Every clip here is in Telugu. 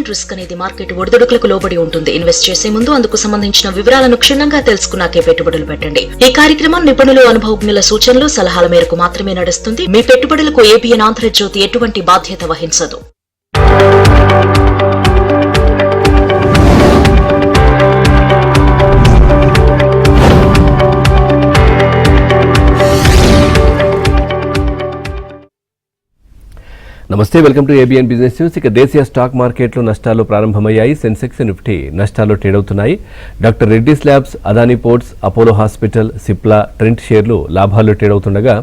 ఇన్వెస్ట్మెంట్ రిస్క్ అనేది మార్కెట్ ఒడిదుడుకులకు లోబడి ఉంటుంది. ఇన్వెస్ట్ చేసే ముందు అందుకు సంబంధించిన వివరాలను క్షుణ్ణంగా తెలుసుకున్నాకే పెట్టుబడులు పెట్టండి. ఈ కార్యక్రమం నిపుణులు, అనుభవజ్ఞుల సూచనలు, సలహాల మేరకు మాత్రమే నడుస్తుంది. మీ పెట్టుబడులకు ఏబిఎన్ ఆంధ్రజ్యోతి ఎటువంటి బాధ్యత వహించదు. నమస్తే, welcome to ABN business news. ఇక దేశీయ స్టాక్ మార్కెట్లో నష్టాలు ప్రారంభమయ్యాయి. సెన్సెక్స్, నిఫ్టీ నష్టాల్లో ట్రేడ్ అవుతున్నాయి. Doctor Reddy's labs, Adani ports, Apollo hospital, Cipla, Trent షేర్లు లాభాల్లో ట్రేడ్ అవుతుండగా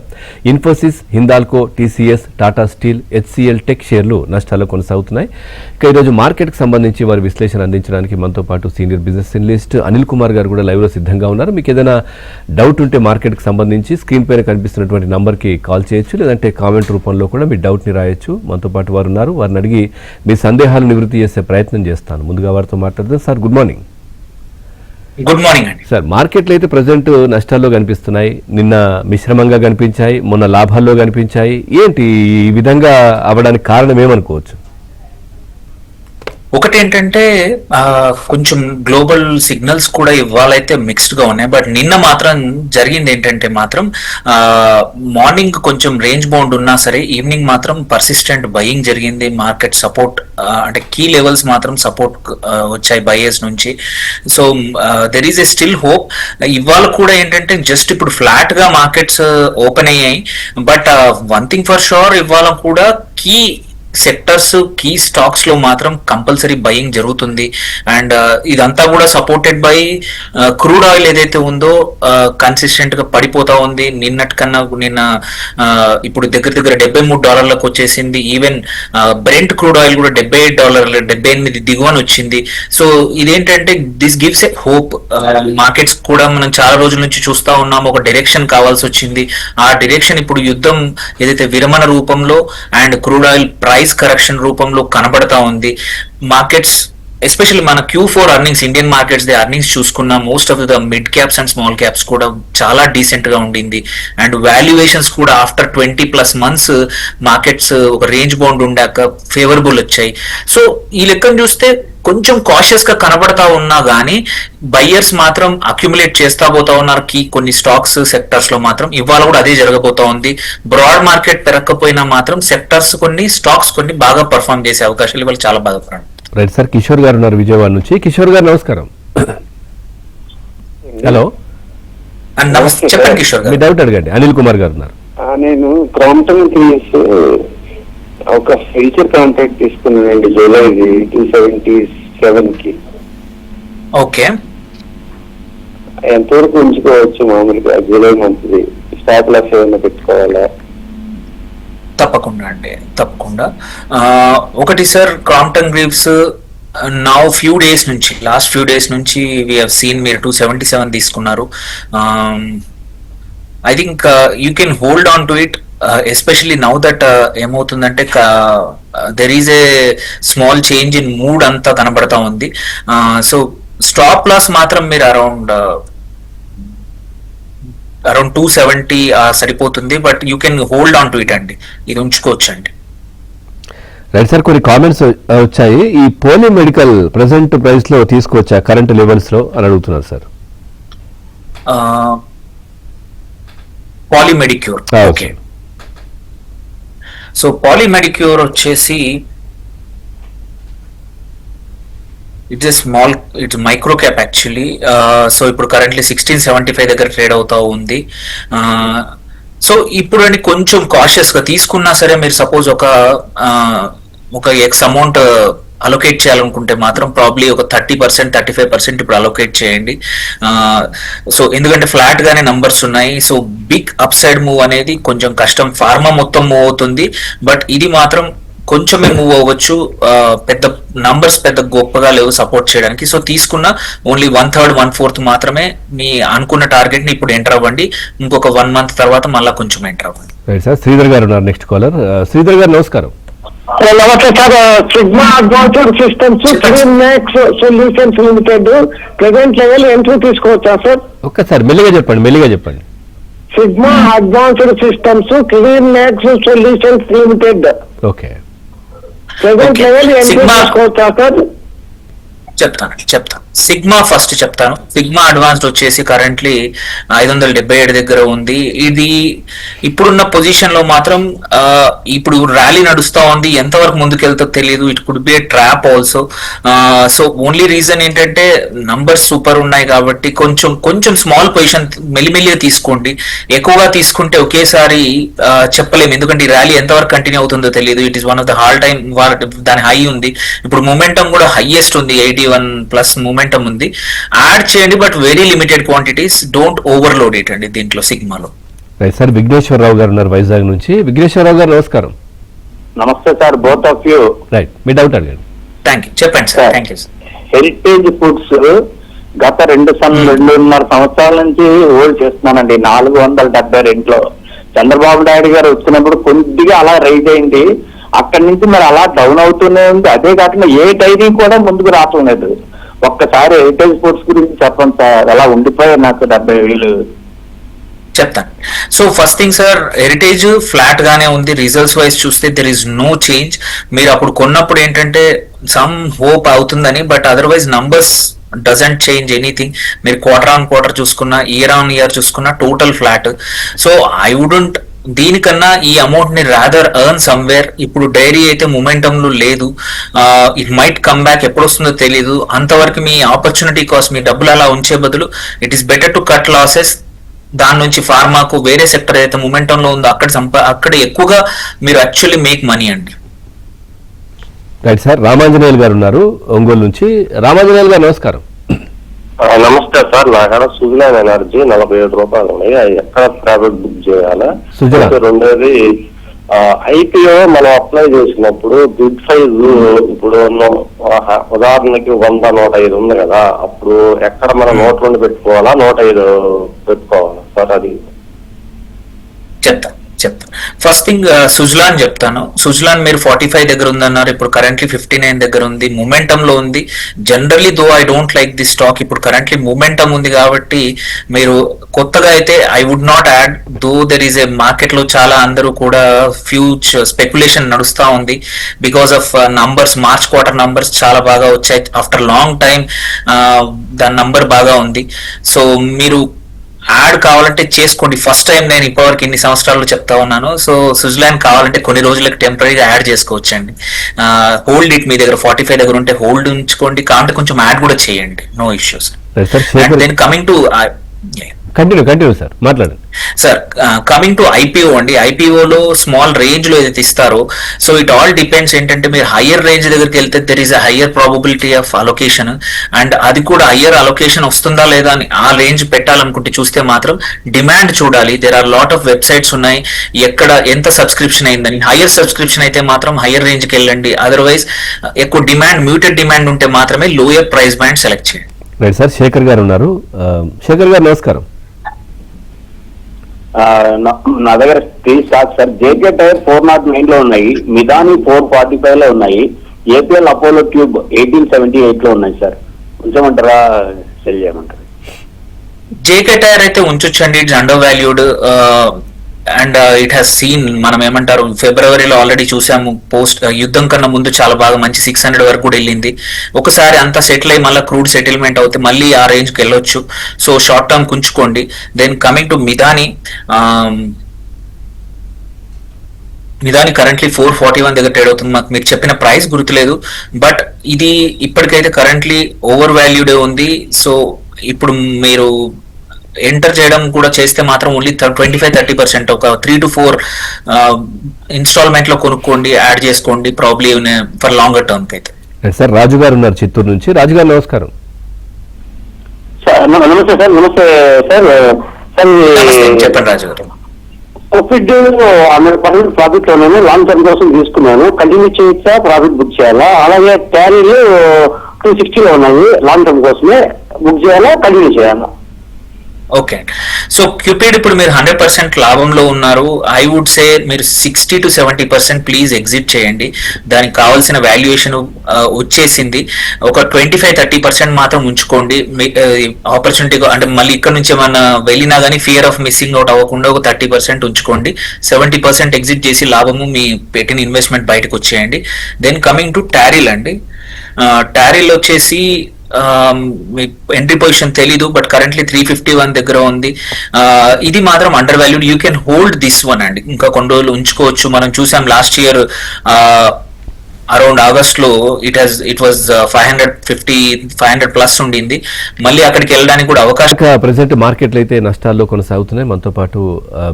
Infosys, Hindalco, TCS, Tata steel, HCL tech షేర్లు నష్టాల్లో కొనసాగుతున్నాయి. ఇక ఈరోజు మార్కెట్కి సంబంధించి వారి విశ్లేషణ అందించడానికి మనతో పాటు senior business analyst Anil Kumar గారు కూడా లైవ్లో సిద్ధంగా ఉన్నారు. మీకు ఏదైనా డౌట్ ఉంటే మార్కెట్కి సంబంధించి స్క్రీన్ పైన కనిపిస్తున్నటువంటి నంబర్కి కాల్ చేయొచ్చు, లేదంటే కామెంట్ రూపంలో కూడా మీ డౌట్ని రాయొచ్చు. మనతో పాటు వారు ఉన్నారు. వారిని అడిగి మీ సందేహాలు నివృత్తి చేసే ప్రయత్నం చేస్తాను. ముందుగా వారితో మాట్లాడదాం. Sir, good morning. Good morning అండి. సార్, మార్కెట్లు అయితే ప్రజెంట్ నష్టాల్లో కనిపిస్తున్నాయి. నిన్న మిశ్రమంగా కనిపించాయి, మొన్న లాభాల్లో కనిపించాయి. ఏంటి ఈ విధంగా అవడానికి కారణం ఏమనుకోవచ్చు? ఒకటి ఏంటంటే కొంచెం గ్లోబల్ సిగ్నల్స్ కూడా ఇవాళైతే మిక్స్డ్ గా ఉన్నాయి. బట్ నిన్న మాత్రం జరిగింది ఏంటంటే మాత్రం మార్నింగ్ కొంచెం రేంజ్ బౌండ్ ఉన్నా సరే ఈవినింగ్ మాత్రం పర్సిస్టెంట్ బయింగ్ జరిగింది. మార్కెట్ సపోర్ట్ అంటే కీ లెవెల్స్ మాత్రం సపోర్ట్ వచ్చాయి బయర్స్ నుంచి. So there is a still hope. ఇవాళ కూడా ఏంటంటే జస్ట్ ఇప్పుడు ఫ్లాట్ గా మార్కెట్స్ ఓపెన్ అయ్యాయి. But one thing for sure, ఇవాళ కూడా కీ సెక్టర్స్, కీ స్టాక్స్ లో మాత్రం కంపల్సరీ బయింగ్ జరుగుతుంది. అండ్ ఇదంతా కూడా సపోర్టెడ్ బై క్రూడ్ ఆయిల్ ఏదైతే ఉందో కన్సిస్టెంట్ గా పడిపోతా ఉంది. నిన్నటి కన్నా నిన్న ఇప్పుడు దగ్గర $73 వచ్చేసింది. ఈవెన్ బ్రెంట్ క్రూడ్ ఆయిల్ కూడా $78, 78 దిగువని వచ్చింది. సో ఇదేంటంటే this gives a hope. Markets కూడా మనం చాలా రోజుల నుంచి చూస్తా ఉన్నాం. ఒక డైరెక్షన్ కావాల్సి వచ్చింది. ఆ డైరెక్షన్ ఇప్పుడు యుద్ధం ఏదైతే విరమణ రూపంలో and crude oil price correction రూపంలో కనబడతా ఉంది. మార్కెట్స్ ఎస్పెషల్లీ మన Q4 earnings, Indian markets the earnings చూసుకున్నా most of the mid caps and small caps కూడా చాలా డీసెంట్ గా ఉండింది. అండ్ వాల్యుయేషన్స్ కూడా ఆఫ్టర్ 20+ months మార్కెట్స్ ఒక రేంజ్ బౌండ్ ఉండాక ఫేవరబుల్ వచ్చాయి. సో ఈ లెక్కను చూస్తే కొంచెం కాషియస్ గా కనబడతా ఉన్నా గానీ బయ్యర్స్ మాత్రం అక్యుములేట్ చేస్తా పోతా ఉన్నారు. కొన్ని స్టాక్స్ సెక్టర్స్ లో మాత్రం ఇవాళ కూడా అదే జరగబోతా ఉంది. బ్రాడ్ మార్కెట్ పెరగకపోయినా మాత్రం సెక్టర్స్ కొన్ని, స్టాక్స్ కొన్ని బాగా పర్ఫార్మ్ చేసే అవకాశాలు ఇవాళ చాలా బాగా పడాలి. రైట్ సార్, కిషోర్ గారు ఉన్నారు విజయవాడ నుంచి. కిషోర్ గారు నమస్కారం. హలో, నమస్తే, చెప్పండి కిషోర్ గారు. మీ డౌట్ అడగండి. అనిల్ కుమార్ గారు ఉన్నారు. నేను క్రాంప్టన్ ఒక ఫ్యూచర్ కాంట్రాక్ట్ తీసుకున్నానండి జూలై 277 కి. ఓకే, ఎంతవరకు ఉంచుకోవచ్చు మామూలుగా జూలై మంత్? స్టాక్ లాస్ ఏమైనా పెట్టుకోవాలా? తప్పకుండా అండి, తప్పకుండా. ఒకటి sir, Crompton Greaves now last few days నుంచి వి హావ్ సీన్ మీరు 277 తీసుకున్నారు. I think you can hold on to it, especially now that ఏమవుతుందంటే there is a small change in mood అంతా కనబడతా ఉంది. సో స్టాప్ లాస్ మాత్రం మీరు అరౌండ్ 270 సరిపోతుంది. But you can hold on to it అండి, ఇది ఉంచుకోవచ్చు అండి. రైట్ సార్, కొన్ని కామెంట్స్ వచ్చాయి. ఈ పోలీ మెడికల్ ప్రెసెంట్ ప్రైస్ లో తీసుకోవచ్చా కరెంట్ లెవెల్స్ లో అని అడుగుతున్నారు సార్. పాలీమెడిక్యూర్, ఓకే. సో పాలీమెడిక్యూర్ వచ్చేసి it's micro cap actually. So ఇప్పుడు కరెంట్లీ 1675 దగ్గర ట్రేడ్ అవుతా ఉంది. సో ఇప్పుడు అండి కొంచెం కాషియస్ గా తీసుకున్నా సరే మీరు సపోజ్ ఒక ఎక్స్ అమౌంట్ అలొకేట్ చేయాలనుకుంటే మాత్రం ప్రాబ్లీ ఒక 30%, 35% ఇప్పుడు అలొకేట్ చేయండి. సో ఎందుకంటే ఫ్లాట్ గానే నంబర్స్ ఉన్నాయి. So big upside move అనేది కొంచెం కష్టం. ఫార్మా మొత్తం మూవ్ అవుతుంది, బట్ ఇది మాత్రం కొంచెమే మూవ్ అవ్వచ్చు. పెద్ద నంబర్స్ పెద్ద గొప్పగా లేవు సపోర్ట్ చేయడానికి. సో తీసుకున్న ఓన్లీ 1/3, 1/4 మాత్రమే మీ అనుకున్న టార్గెట్ ని ఇప్పుడు ఎంటర్ అవ్వండి. ఇంకొక 1 month తర్వాత మళ్ళీ కొంచెం ఎంటర్ అవ్వండి. శ్రీధర్ గారు ఉన్నారు నెక్స్ట్ కాలర్. శ్రీధర్ గారు నమస్కారం. నమస్తే sir. Sigma Advanced Systems, CleanMax Solutions Limited present level entry తీసుకోవచ్చా సార్? ఒక్కసారి మెల్లిగా చెప్పండి. Sigma Advanced Systems, CleanMax Solutions Limited. Okay. Present level entry తీసుకోవచ్చా సార్? చెప్తాను. సిగ్మా ఫస్ట్ చెప్తాను. సిగ్మా అడ్వాన్స్డ్ వచ్చేసి కరెంట్లీ 577 దగ్గర ఉంది. ఇది ఇప్పుడున్న పొజిషన్ లో మాత్రం ఇప్పుడు ర్యాలీ నడుస్తా ఉంది, ఎంతవరకు ముందుకెళ్తో తెలియదు. It could be A trap also. So only reason ఏంటంటే నంబర్స్ సూపర్ ఉన్నాయి కాబట్టి కొంచెం స్మాల్ పొజిషన్ మెల్లిమెల్లిగా తీసుకోండి. ఎక్కువగా తీసుకుంటే ఒకేసారి చెప్పలేము, ఎందుకంటే ఈ ర్యాలీ ఎంతవరకు కంటిన్యూ అవుతుందో తెలియదు. It is one of the hall time, దాని హై ఉంది. ఇప్పుడు మొమెంటం కూడా హైయెస్ట్ ఉంది, 81+ మూమెంటం ఉంది. యాడ్ చేయండి, but very limited quantities, don't overload it అండి దీంట్లో సిగ్మాలో. రైట్ సార్, విఘ్నేశ్వరరావు గారు ఉన్నారు వైజాగ్ నుంచి. విఘ్నేశ్వరరావు గారు నమస్కారం. నమస్తే sir, both of you. Right, me doubt అడగండి. థ్యాంక్ యూ, చెప్పండి sir. Thank you sir. Heritage foods గత 2.5 సంవత్సరాల నుంచి హోల్డ్ చేస్తున్నానండి. 472 చంద్రబాబు నాయుడు గారు వచ్చినప్పుడు కొద్దిగా అలా రైజ్ అయింది, అక్కడి నుంచి మరి అలా డౌన్ అవుతూనే ఉంది. అదే కాకుండా ఏ డైరీ కూడా ముందుకు రావటం లేదు. ఒక్కసారి హెరిటేజ్ ఫుడ్స్ గురించి చెప్పండి సార్, అలా ఉండిపోయాయి నాకు 70,000. చెప్తాను. So first thing sir, heritage flat గానే ఉంది. రిజల్ట్స్ వైజ్ చూస్తే దెర్ ఇస్ నో చేంజ్. మీరు అప్పుడు కొన్నప్పుడు ఏంటంటే సమ్ హోప్ అవుతుందని, but otherwise numbers doesn't change anything. మీరు క్వార్టర్ ఆన్ క్వార్టర్ చూసుకున్నా, ఇయర్ ఆన్ ఇయర్ చూసుకున్నా total flat. So I wouldn't దీనికన్నా ఈ అమౌంట్ ని రాదర్ ఎర్న్ సమ్వేర్. ఇప్పుడు డైరీ అయితే మొమెంటమ్ లో లేదు, ఇట్ మైట్ కమ్ బ్యాక్, ఎప్పుడు వస్తుందో తెలియదు. అంతవరకు మీ ఆపర్చునిటీ కాస్ట్, మీ డబ్బులు అలా ఉంచే బదులు it is better to cut losses. దాని నుంచి ఫార్మాకు వేరే సెక్టర్ ఏదైతే మొమెంటమ్ లో ఉందో అక్కడ ఎక్కువగా మీరు యాక్చువల్లీ మేక్ మనీ అండి. రైట్ సార్, రామాంజనేయులు గారు ఉన్నారు ఒంగోలు నుంచి. రామాంజనేయులు గారు నమస్కారం. నమస్తే సార్, నా కాడ సుజలాన్ ఎనర్జీ 47 రూపాయలు ఉన్నాయి. అవి ఎక్కడ ప్రాఫిట్ బుక్ చేయాలా? రెండోది ఐపీఓ మనం అప్లై చేసినప్పుడు బిడ్ సైజ్ ఇప్పుడు ఉదాహరణకి 100, 105 ఉంది కదా, అప్పుడు ఎక్కడ మనం 102 పెట్టుకోవాలా, 105 పెట్టుకోవాలా సార్? అది చెప్తాను. ఫస్ట్ థింగ్ సుజలాన్ చెప్తాను. సుజలాన్ మీరు 45 దగ్గర ఉందన్నారు, ఇప్పుడు కరెంట్లీ 59 దగ్గర ఉంది, మొమెంటమ్ లో ఉంది. Generally though I don't like the stock. ఇప్పుడు కరెంట్లీ మొమెంటమ్ ఉంది కాబట్టి మీరు కొత్తగా అయితే I would not add. Though there is a market లో చాలా అందరూ కూడా ఫ్యూచ్ స్పెక్యులేషన్ నడుస్తా ఉంది because of numbers. March quarter numbers చాలా బాగా వచ్చాయి ఆఫ్టర్ లాంగ్ టైమ్. దాని నంబర్ బాగా ఉంది. సో మీరు యాడ్ కావాలంటే చేసుకోండి. ఫస్ట్ టైం నేను ఇప్పటివరకు ఇన్ని సంవత్సరాలు చెప్తా ఉన్నాను. సో సుజలాన్ కావాలంటే కొన్ని రోజులకు టెంపరీగా యాడ్ చేసుకోవచ్చండి. హోల్డ్ ఇట్, మీ దగ్గర 45 దగ్గర ఉంటే హోల్డ్ ఉంచుకోండి, కావాలంటే కొంచెం యాడ్ కూడా చేయండి, no issues. And then coming to continue sir, మాట్లాడండి సార్. కమింగ్ టు ఐపీఓ అండి, ఐపీఓలో స్మాల్ రేంజ్ లో ఏదైతే ఇస్తారో, సో ఇట్ ఆల్ డిపెండ్స్. ఏంటంటే మీరు హయ్యర్ రేంజ్ దగ్గరికి వెళ్తే there is a higher probability of allocation, and అది కూడా హయ్యర్ అలొకేషన్ వస్తుందా లేదా అని ఆ రేంజ్ పెట్టాలనుకుంటే చూస్తే మాత్రం డిమాండ్ చూడాలి. There are lot of websites ఉన్నాయి, ఎక్కడ ఎంత సబ్స్క్రిప్షన్ అయిందని. హయ్యర్ సబ్స్క్రిప్షన్ అయితే మాత్రం హయ్యర్ రేంజ్ కి వెళ్ళండి. అదర్వైజ్ ఎక్కువ డిమాండ్, మ్యూటెడ్ డిమాండ్ ఉంటే మాత్రమే లోయర్ ప్రైస్ బ్యాండ్ సెలెక్ట్ చేయండి. రైట్ సార్, శేఖర్ గారు ఉన్నారు. శేఖర్ గారు నమస్కారం. నా దగ్గర 3 స్టాక్స్ సార్. జేకే టైర్ 409 లో ఉన్నాయి, మిదాని 445 లో ఉన్నాయి, ఏపీఎల్ అపోలో ట్యూబ్ 1878 లో ఉన్నాయి సార్. ఉంచమంటారా, సెల్ చేయమంటారా? జేకే టైర్ అయితే ఉంచొచ్చండి, it's undervalued. And it has seen, మనం ఏమంటారు, ఫిబ్రవరిలో ఆల్రెడీ చూసాము, పోస్ట్ యుద్ధం కన్నా ముందు చాలా బాగా మంచి 600 వరకు కూడా వెళ్ళింది. ఒకసారి అంతా సెటిల్ అయ్యి మళ్ళీ క్రూడ్ సెటిల్మెంట్ అవుతే మళ్ళీ ఆ రేంజ్కి వెళ్ళొచ్చు. సో షార్ట్ టర్మ్ కుంచుకోండి. Then coming to Midhani currently 441 దగ్గర ట్రేడ్ అవుతుంది. మాకు మీరు చెప్పిన ప్రైస్ గుర్తులేదు, బట్ ఇది ఇప్పటికైతే కరెంట్లీ ఓవర్ వాల్యూడే ఉంది. సో ఇప్పుడు మీరు ఎంటర్ చేయడం కూడా చేస్తే మాత్రం ఓన్లీ 25-30%, ఒక 3 to 4 ఇన్స్టాల్మెంట్ లో కొనుక్కోండి, యాడ్ చేసుకోండి, ప్రాబ్లీ ఫర్ లాంగర్ టర్మ్ కి అయితే. సార్, రాజు గారు ఉన్నారు చిత్తూరు నుంచి. రాజు గారు నమస్కారం. నమస్తే సార్. నమస్తే సార్. చెప్పండి రాజు గారు. ప్రాఫిట్ 100% ప్రాఫిట్ లో ఉన్నాను, లాంగ్ టర్మ్ కోసం తీసుకున్నాను. కంటిన్యూ చేయొచ్చా, ప్రాఫిట్ బుక్ చేయాలా? అలాగే ట్యారీలు 260 లో ఉన్నాయి, లాంగ్ టర్మ్ కోసమే బుక్ చేయాలా, కంటిన్యూ చేయాలా? ఓకే. సో క్యూపిడ్ ఇప్పుడు మీరు 100% లాభంలో ఉన్నారు. ఐ వుడ్ సే మీరు 60 to 70% ప్లీజ్ ఎగ్జిట్ చేయండి. దానికి కావాల్సిన వాల్యుయేషన్ వచ్చేసింది. ఒక 25-30% మాత్రం ఉంచుకోండి. ఆపర్చునిటీ అంటే మళ్ళీ ఇక్కడ నుంచి ఏమన్నా వెళ్ళినా కానీ ఫియర్ ఆఫ్ మిస్సింగ్ అవుట్ అవ్వకుండా ఒక 30% ఉంచుకోండి. 70% ఎగ్జిట్ చేసి లాభము మీ పెట్టిన ఇన్వెస్ట్మెంట్ బయటకు వచ్చేయండి. దెన్ కమింగ్ టు టారిల్ అండి. టారిల్ వచ్చేసి మీ ఎంట్రీ పొజిషన్ తెలీదు, బట్ కరెంట్లీ 351 దగ్గర ఉంది. ఇది మాత్రం under valued. You can hold this one అండి. ఇంకా కొన్ని రోజులు ఉంచుకోవచ్చు. మనం చూసాం లాస్ట్ ఇయర్ అరౌండ్ ఆగస్ట్ లో ఇట్ వాజ్ 500 ప్లస్ ఉండింది. మళ్ళీ అక్కడికి వెళ్ళడానికి కూడా అవకాశం. ప్రెసెంట్ మార్కెట్లు అయితే నష్టాల్లో కొనసాగుతున్నాయి. మనతో పాటు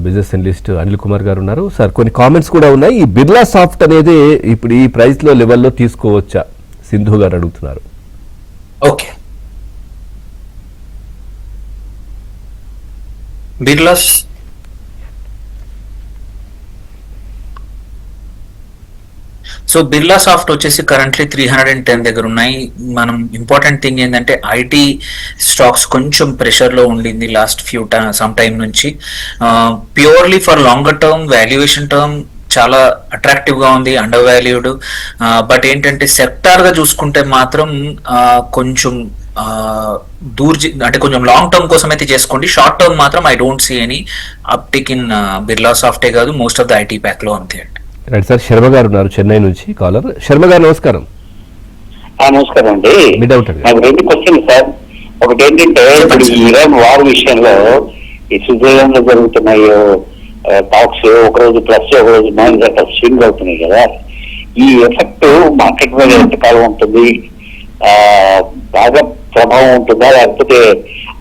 బిజినెస్ అనలిస్ట్ అనిల్ కుమార్ గారు ఉన్నారు. సార్, కొన్ని కామెంట్స్ కూడా ఉన్నాయి. ఈ బిర్లా సాఫ్ట్ అనేది ఇప్పుడు ఈ ప్రైస్ లో లెవెల్లో తీసుకోవచ్చా? సింధు గారు అడుగుతున్నారు. Okay, Birlas so Birla soft వచ్చేసి కరెంట్లీ 310 దగ్గర ఉన్నాయి. మనం ఇంపార్టెంట్ థింగ్ ఏంటంటే ఐటీ స్టాక్స్ కొంచెం ప్రెషర్ లో ఉండింది లాస్ట్ సమ్ టైమ్ నుంచి. Purely for longer term valuation term చాలా అట్రాక్టివ్ గా ఉంది, అండర్ వాల్యూడ్. బట్ ఏంటంటే సెక్టార్ గా చూసుకుంటే మాత్రం కొంచెం అంటే కొంచెం లాంగ్ టర్మ్ కోసం అయితే చేసుకోండి. షార్ట్ టర్మ్ మాత్రం I don't see any uptick in Birla సాఫ్టే కాదు, most of the IT pack లో అంతే అండి. రైట్ సార్, శర్మ గారు ఉన్నారు చెన్నై నుంచి కాలర్. శర్మ గారు నమస్కారం. నమస్కారం అండి. మీ డౌట్ అండి. నాకు 2 క్వశ్చన్ సార్. ఒకటి ఏంటంటే ఇప్పుడు ఈ ఇరాన్ వార్ విషయంలో ఈ స్విట్జర్లాండ్ లో జరుగుతున్నాయి టాక్స్, ఒకరోజు ప్లస్ ఒకరోజు మైనస్ అట్లా స్వింగ్ అవుతున్నాయి కదా. ఈ ఎఫెక్ట్ మార్కెట్ మీద ఎంతకాలం ఉంటుంది? బాగా ప్రభావం ఉంటుందా, లేకపోతే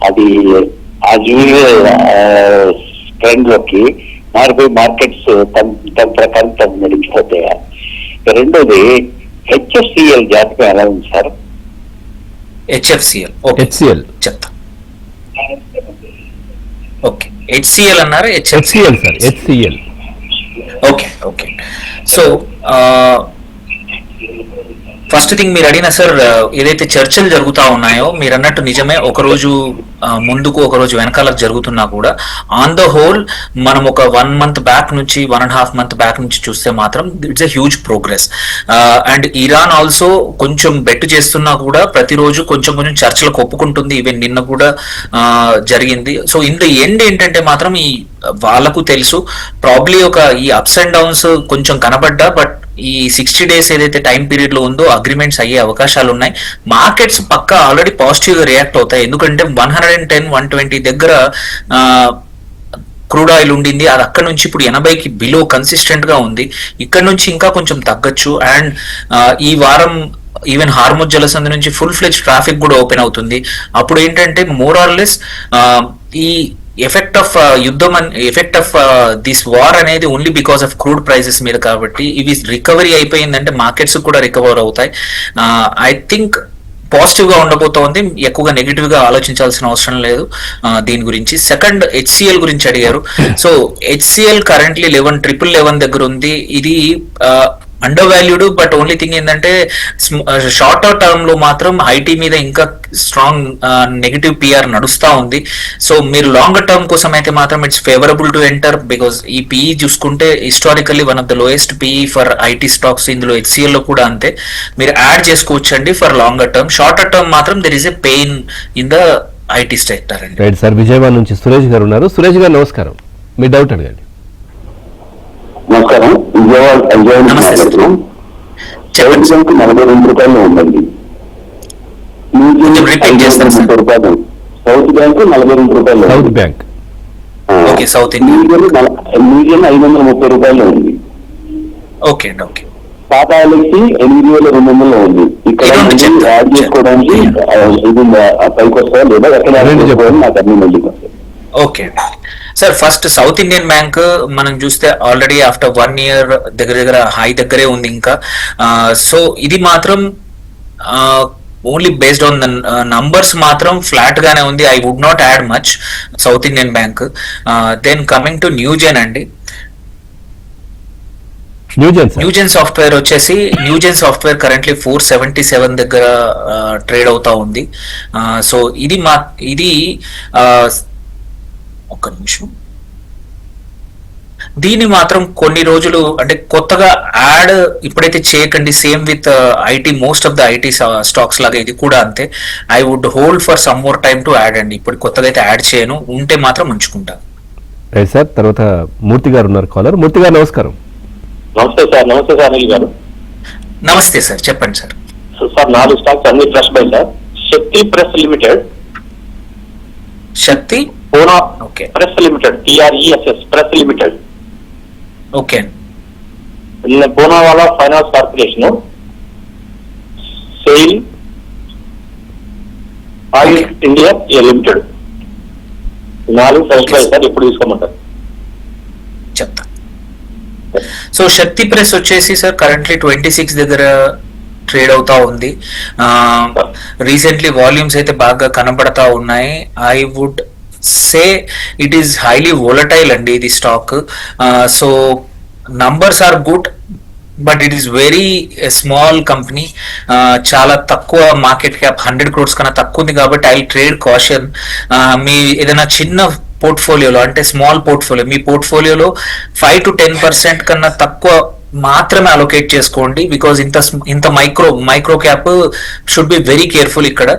అది ఆ ట్రెండ్ లోకి మారిపోయి మార్కెట్స్ తన ప్రకారం తను నడిచిపోతాయా? రెండోది హెచ్ఎఫ్సిఎల్ జాతకం ఎలా ఉంది సార్? హెచ్ఎఫ్సిఎల్ చెప్తా. ఓకే, హెచ్సిఎల్ అన్నారు. HCl sir, HCl. Okay okay. So first thing మీరు అడిగిన సార్, ఏదైతే చర్చలు జరుగుతా ఉన్నాయో మీరు అన్నట్టు నిజమే. ఒకరోజు ముందుకు ఒకరోజు వెనకాలకు జరుగుతున్నా కూడా ఆన్ ద హోల్ మనం ఒక 1 month బ్యాక్ నుంచి 1.5 month బ్యాక్ నుంచి చూస్తే మాత్రం it's a huge progress. And Iran also కొంచెం బెట్ చేస్తున్నా కూడా ప్రతిరోజు కొంచెం కొంచెం చర్చలకు ఒప్పుకుంటుంది. ఈవెన్ నిన్న కూడా జరిగింది. సో ఇన్ ద ఎండ్ ఏంటంటే మాత్రం ఈ వాళ్ళకు తెలుసు ప్రాబ్లీ ఒక ఈ అప్స్ అండ్ డౌన్స్ కొంచెం కనబడ్డా, బట్ ఈ 60 days ఏదైతే టైం పీరియడ్ లో ఉందో అగ్రిమెంట్స్ అయ్యే అవకాశాలు ఉన్నాయి. మార్కెట్స్ పక్కా ఆల్రెడీ పాజిటివ్ గా రియాక్ట్ అవుతాయి. ఎందుకంటే 110-120 దగ్గర క్రూడ్ ఆయిల్ ఉండింది. అది అక్కడ నుంచి ఇప్పుడు 80కి బిలో కన్సిస్టెంట్ గా ఉంది. ఇక్కడ నుంచి ఇంకా కొంచెం తగ్గచ్చు. అండ్ ఈ వారం ఈవెన్ హార్ముజ్ జలసంధి నుంచి ఫుల్ ఫ్లెడ్జ్ ట్రాఫిక్ కూడా ఓపెన్ అవుతుంది. అప్పుడు ఏంటంటే మోర్ ఆర్ లెస్ ఈ ఎఫెక్ట్ ఆఫ్ యుద్ధం ఎఫెక్ట్ ఆఫ్ దిస్ వార్ అనేది only because of crude prices మీద. కాబట్టి ఇవి రికవరీ అయిపోయిందంటే మార్కెట్స్ కూడా రికవర్ అవుతాయి. ఐ థింక్ పాజిటివ్ గా ఉండబోతోంది. ఎక్కువగా నెగిటివ్ గా ఆలోచించాల్సిన అవసరం లేదు దీని గురించి. సెకండ్, హెచ్సిఎల్ గురించి అడిగారు. సో హెచ్సిఎల్ కరెంట్లీ 11,11 దగ్గర ఉంది. ఇది under valued. But only thing ఏంటంటే షార్టర్ టర్మ్ లో మాత్రం ఐటీ మీద ఇంకా స్ట్రాంగ్ నెగిటివ్ పిఆర్ నడుస్తా ఉంది. సో మీరు లాంగర్ టర్మ్ కోసం అయితే మాత్రం it's favourable to enter. Because ఈ పిఈ చూసుకుంటే historically one of the lowest PE for IT stocks. ఇందులో హెచ్సిఎల్ లో కూడా అంతే. మీరు యాడ్ చేసుకోవచ్చండి for longer term. Shorter term మాత్రం there is a pain in the IT sector అండి. రైట్ సార్, విజయవాడ నుంచి సురేష్ గారు ఉన్నారు. సురేష్ గారు నమస్కారం. మీ డౌట్ అడగండి. నమస్కారం. విజయవాడ 42 రూపాయలు ఉందండి. రూపాయలు. సౌత్ బ్యాంక్ 42 రూపాయలు. సౌత్ బ్యాంక్ సౌత్ మీడియం 530 రూపాయలు ఉంది. ఓకే అండి. ఓకే, టాటా ఎల్ఎక్సీ 8,200 ఉంది. ఇక్కడ యాడ్ చేసుకోవడానికి ఇది పైకి వస్తా లేదా ఎక్కడ చేసుకోవడం నాకు అన్ని మళ్ళీ. Okay sir, first South Indian Bank మనం చూస్తే ఆల్రెడీ ఆఫ్టర్ 1 year దగ్గర హై దగ్గరే ఉంది ఇంకా. సో ఇది మాత్రం only based on the numbers మాత్రం ఫ్లాట్ గానే ఉంది. I would not add much South Indian Bank. Then coming to Newgen అండి. న్యూజెన్ సాఫ్ట్వేర్ వచ్చేసి న్యూజెన్ సాఫ్ట్వేర్ కరెంట్లీ 477 దగ్గర ట్రేడ్ అవుతా ఉంది. సో ఇది ఒక్క నిమిషం. దీన్ని మాత్రం కొన్ని రోజులు అంటే కొత్తగా యాడ్ ఇప్పుడైతే చేయకండి. Same with IT, most of the IT stocks లాగా ఇది కూడా అంతే. I would hold for some more time to add అండి. ఇప్పుడు కొత్తగా అయితే యాడ్ చేయను, ఉంటే మాత్రం ఉంచుకుంటాను. Right sir. తర్వాత మూర్తి గారు ఉన్నారు కాలర్. మూర్తి గారు నమస్కారం. నమస్తే సార్. నమస్తే సార్ అనిల్ గారు. నమస్తే సార్, చెప్పండి సార్. సార్ 4 స్టాక్స్ అన్ని fresh buy sir. Shakti press limited, Shakti Poona okay press limited, TRESS press limited, okay Poonawalla finance corporation, SAIL oil India limited. 4 fresh buy sir. ఎప్పుడు తీసుకోమంటారు? చెప్తా. సో శక్తి ప్రెస్ వచ్చేసి సార్ కరెంట్లీ 26 దగ్గర ట్రేడ్ అవుతా ఉంది. రీసెంట్లీ వాల్యూమ్స్ అయితే బాగా కనబడతా ఉన్నాయి. I would say it is highly volatile అండి ఇది stock. So numbers are good, but it is very small company. చాలా తక్కువ మార్కెట్ క్యాప్, 100 crores కన్నా తక్కువ ఉంది కాబట్టి ఐ ట్రేడ్ కాషన్. మీ ఏదైనా చిన్న పోర్ట్ఫోలియోలో అంటే స్మాల్ పోర్ట్ఫోలియో, మీ పోర్ట్ఫోలియోలో 5 to 10% కన్నా తక్కువ మాత్రమే అలొకేట్ చేసుకోండి. బికాస్ ఇంత micro cap should be very careful. ఇక్కడ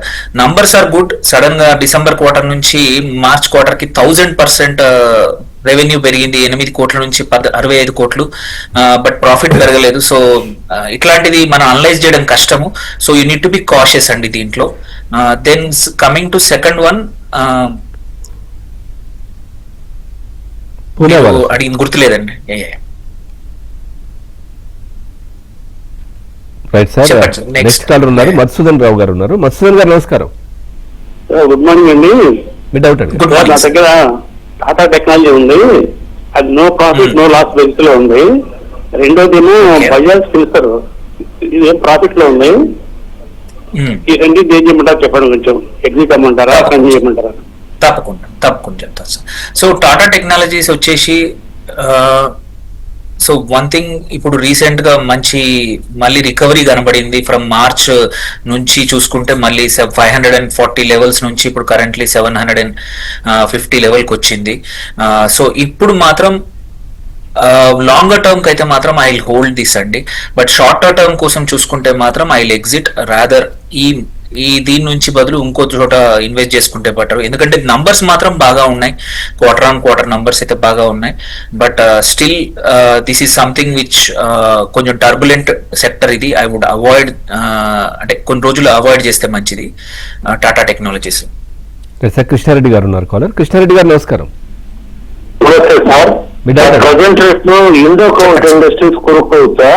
నంబర్స్ ఆర్ గుడ్. సడన్ గా డిసెంబర్ క్వార్టర్ నుంచి మార్చ్ క్వార్టర్ కి 1000% రెవెన్యూ పెరిగింది. 8 కోట్ల నుంచి 65 కోట్లు. బట్ ప్రాఫిట్ పెరగలేదు. సో ఇట్లాంటిది మనం అనలైజ్ చేయడం కష్టము. So you need to be cautious అండి దీంట్లో. Then coming to second one, అడిగింది గుర్తులేదండి. Right sir. చెప్పండి. నెక్స్ట్ కాలర్ ఉన్నారు, మధుసూదన్ రావు గారు ఉన్నారు. మధుసూదన్ గారు నమస్కారం. గుడ్ మార్నింగ్ అండి. మీ డౌట్ అండి. Good నా morning. దగ్గర టాటా టెక్నాలజీ ఉంది. అది no profit no loss base లో ఉంది. రెండోదేమో Okay. బజాజ్ ఫిల్సర్, ఇది ప్రాఫిట్ లో ఉంది. ఈ రెండు ఏం చేయమంటారా చెప్పండి. కొంచెం ఎగ్జిట్ అమ్మంటారా, పని చేయమంటారా? తప్పకుండా చెప్తాను సార్. సో టాటా టెక్నాలజీస్ వచ్చేసి సో వన్ థింగ్, ఇప్పుడు రీసెంట్ గా మంచి మళ్ళీ రికవరీ కనబడింది. ఫ్రమ్ మార్చ్ నుంచి చూసుకుంటే మళ్ళీ 540 లెవెల్స్ నుంచి ఇప్పుడు కరెంట్లీ 750 లెవెల్కి వచ్చింది. సో ఇప్పుడు మాత్రం లాంగర్ టర్మ్ కి అయితే మాత్రం ఐ విల్ హోల్డ్ దిస్ అండి. బట్ షార్టర్ టర్మ్ కోసం చూసుకుంటే మాత్రం ఐ విల్ ఎగ్జిట్. రాదర్ ఈ దీని నుంచి బదులు ఇంకో చోట ఇన్వెస్ట్ చేసుకుంటే బెటర్. ఎందుకంటే నంబర్స్ మాత్రం బాగా ఉన్నాయి, క్వార్టర్ ఆన్ క్వార్టర్ నంబర్స్ అయితే బాగా ఉన్నాయి. But still this is something which కొంచెం టర్బులెంట్ సెక్టర్ ఇది. ఐ వుడ్ అవాయిడ్, అంటే కొన్ని రోజులు అవాయిడ్ చేస్తే మంచిది టాటా టెక్నాలజీస్. సార్ కృష్ణారెడ్డి గారు ఉన్నారు కాలర్. కృష్ణారెడ్డి గారు నమస్కారం. నమస్తే సార్. మీ డౌట్ అండి. ప్రజెంట్ రేట్ లో ఇండోకౌంట్ ఇండస్ట్రీస్ కొనుక్కోవచ్చా?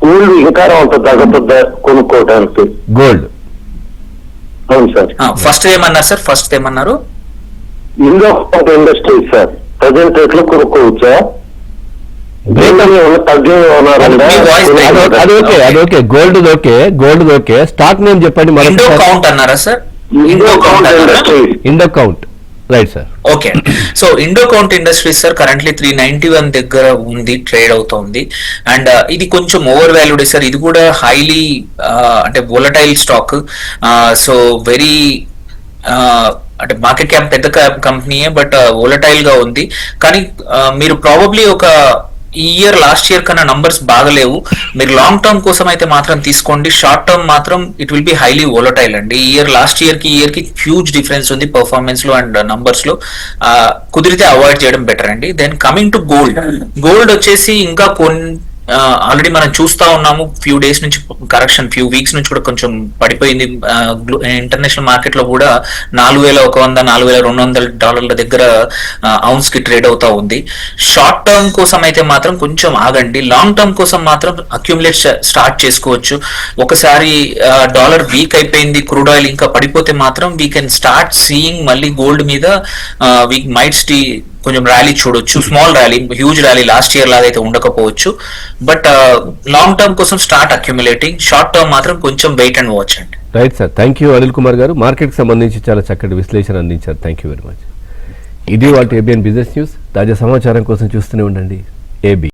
గోల్డ్ ఇంకా ఉంటుంది తగ్గుతుందా కొనుక్కోవడానికి? గోల్డ్. అవును సార్. ఫస్ట్ ఏమన్నారు సార్? ఫస్ట్ ఏమన్నారు? ఇండోకౌంట్ ఇండస్ట్రీస్ సార్ ప్రజెంట్ రేట్ లో కొనుక్కోవచ్చా? తగ్గే అది okay. Gold okay. Stock name చెప్పండి. ఇండో కౌంట్ అన్నారా sir? Indo count. Right sir. Okay. So Indo count industries sir currently 391 దగ్గర ఉంది, ట్రేడ్ అవుతోంది. అండ్ ఇది కొంచెం ఓవర్ వాల్యూడ్ సార్. ఇది కూడా హైలీ అంటే వోలటైల్ స్టాక్. సో వెరీ అంటే మార్కెట్ క్యాప్ పెద్ద కంపెనీయే, బట్ వోలటైల్ గా ఉంది. కానీ మీరు ప్రాబబ్లీ ఒక ఈ ఇయర్ లాస్ట్ ఇయర్ కన్నా నంబర్స్ బాగలేవు. మీరు లాంగ్ టర్మ్ కోసం అయితే మాత్రం తీసుకోండి. షార్ట్ టర్మ్ మాత్రం it will be highly volatile అండి. ఈ ఇయర్ లాస్ట్ ఇయర్ కి హ్యూజ్ డిఫరెన్స్ ఉంది పర్ఫార్మెన్స్ లో అండ్ నంబర్స్ లో. కుదిరితే అవాయిడ్ చేయడం బెటర్ అండి. దెన్ కమింగ్ టు గోల్డ్ వచ్చేసి ఇంకా ఆల్రెడీ మనం చూస్తా ఉన్నాము. ఫ్యూ డేస్ నుంచి కరెక్షన్, ఫ్యూ వీక్స్ నుంచి కూడా కొంచెం పడిపోయింది. ఇంటర్నేషనల్ మార్కెట్ లో కూడా $4,100, $4,200 దగ్గర ఔన్స్ కి ట్రేడ్ అవుతా ఉంది. షార్ట్ టర్మ్ కోసం అయితే మాత్రం కొంచెం ఆగండి. లాంగ్ టర్మ్ కోసం మాత్రం అక్యుములేట్ స్టార్ట్ చేసుకోవచ్చు. ఒకసారి డాలర్ వీక్ అయిపోయింది, క్రూడ్ ఆయిల్ ఇంకా పడిపోతే మాత్రం వీ కెన్ స్టార్ట్ సీయింగ్ మళ్ళీ గోల్డ్ మీద వీ మైట్ కొంచెం ర్యాలీ చూడొచ్చు. Small rally, huge rally last year లాగా అయితే ఉండకపోవచ్చు. బట్ లాంగ్ టర్మ్ కోసం స్టార్ట్ అక్యుములేటింగ్. షార్ట్ టర్మ్ మాత్రం కొంచెం వెయిట్ అండ్ వాచ్ అండి. Right sir. Thank you Anil Kumar గారు. మార్కెట్ కి సంబంధించి చాలా చక్కటి విశ్లేషణ అందించారు. Thank you very much. ఇది వాటి ఏబిఎన్ బిజినెస్ న్యూస్. తాజా సమాచారం కోసం చూస్తూనే ఉండండి ఏబి.